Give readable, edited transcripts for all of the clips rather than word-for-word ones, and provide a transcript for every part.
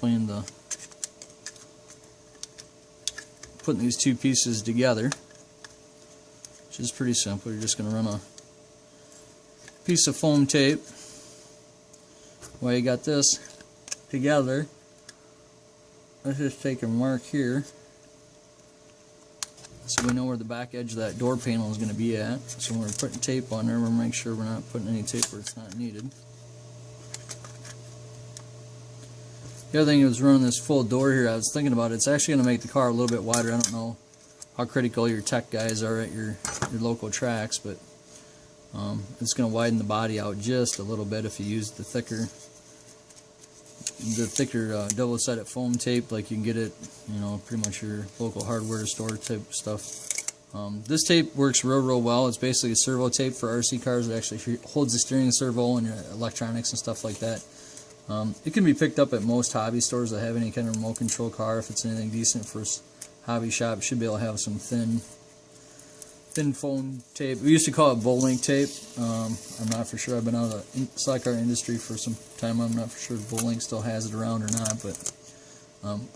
explain putting these two pieces together, which is pretty simple. You're just going to run a piece of foam tape while you got this together. Let's just take a mark here so we know where the back edge of that door panel is going to be at. So when we're putting tape on there, we'll make sure we're not putting any tape where it's not needed. The other thing is running this full door here, I was thinking about it, it's actually going to make the car a little bit wider. I don't know how critical your tech guys are at your local tracks, but it's going to widen the body out just a little bit if you use the thicker double-sided foam tape, like you can get it, pretty much your local hardware store type stuff. This tape works real well. It's basically a servo tape for RC cars. It actually holds the steering servo and your electronics and stuff like that. It can be picked up at most hobby stores that have any kind of remote control car. If it's anything decent for a hobby shop, you should be able to have some thin foam tape. We used to call it Bull-Link tape. I'm not for sure. I've been out of the slide car industry for some time. I'm not for sure if Bull-Link still has it around or not, but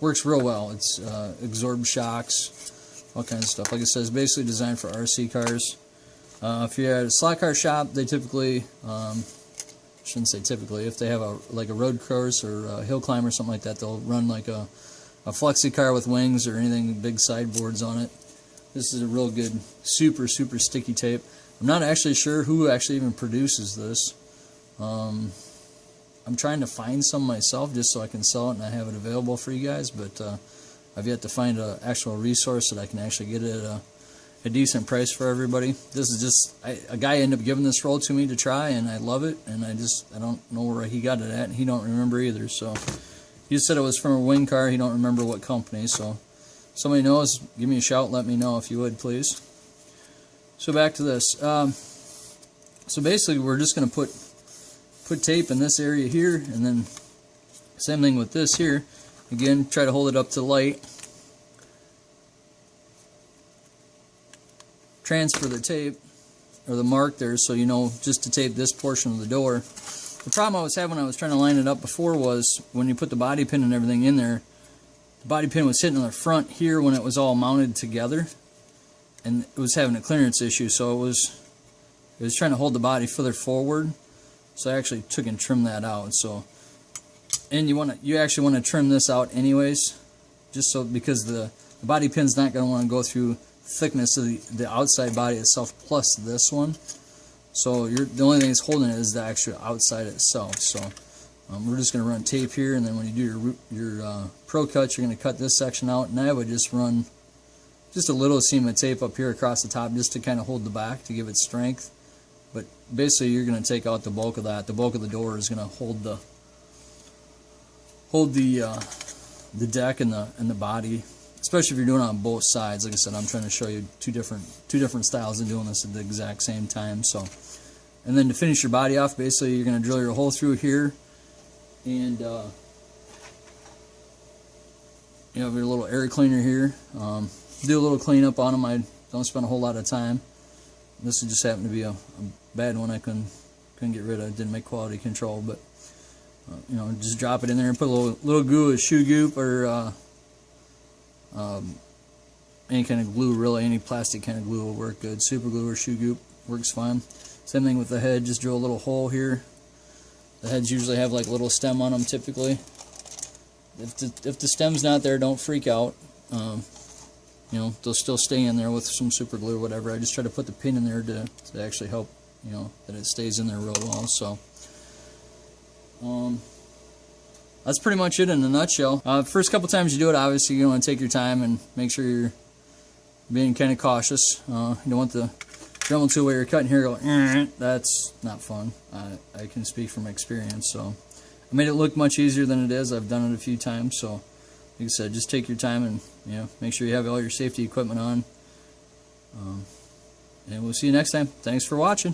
works real well. It's absorbs shocks, all kinds of stuff. Like I said, it's basically designed for RC cars. If you're at a slide car shop, they typically, shouldn't say typically, if they have like a road course or a hill climb or something like that, they'll run like a flexi car with wings or anything, big sideboards on it. This is a real good, super sticky tape. I'm not actually sure who actually even produces this. I'm trying to find some myself just so I can sell it and I have it available for you guys, but I've yet to find an actual resource that I can actually get it at a decent price for everybody. This is just, a guy ended up giving this roll to me to try, and I love it, and I don't know where he got it at, and he don't remember either. So he said it was from a wing car. He don't remember what company. So somebody knows, give me a shout, let me know if you would, please. So back to this. So basically we're just going to put tape in this area here, and then same thing with this here. Again, try to hold it up to light. Transfer the tape, or the mark there, so you know just to tape this portion of the door. The problem I was having when I was trying to line it up before was when you put the body pin and everything in there, the body pin was hitting on the front here when it was all mounted together, and it was having a clearance issue, so it was trying to hold the body further forward. So I actually took and trimmed that out. So, and you actually want to trim this out anyways, just so, because the body pin's not going to want to go through thickness of the outside body itself plus this one. So the only thing that's holding it is the actual outside itself. So we're just going to run tape here, and then when you do your pro cuts, you're going to cut this section out, and I would just run just a little seam of tape up here across the top just to kind of hold the back to give it strength. But basically you're going to take out the bulk of that. The bulk of the door is going to hold the deck and the body, especially if you're doing it on both sides. Like I said, I'm trying to show you two different styles of doing this at the exact same time. So, and then to finish your body off, basically you're going to drill your hole through here, and you have your little air cleaner here. Do a little cleanup on them. I don't spend a whole lot of time. This just happened to be a bad one I couldn't get rid of. It didn't make quality control, but just drop it in there and put a little glue, a shoe goop, or any kind of glue, really. Any plastic kind of glue will work good. Super glue or shoe goop works fine. Same thing with the head. Just drill a little hole here. The heads usually have like a little stem on them typically. If the stem's not there, don't freak out. They'll still stay in there with some super glue or whatever. I just try to put the pin in there to actually help, that it stays in there real well. So that's pretty much it in a nutshell. First couple times you do it, obviously you want to take your time and make sure you're being kind of cautious. You don't want the Dremel tool where you're cutting here go, that's not fun. I can speak from experience. So I made it look much easier than it is. I've done it a few times. So like I said, just take your time and make sure you have all your safety equipment on. And we'll see you next time. Thanks for watching.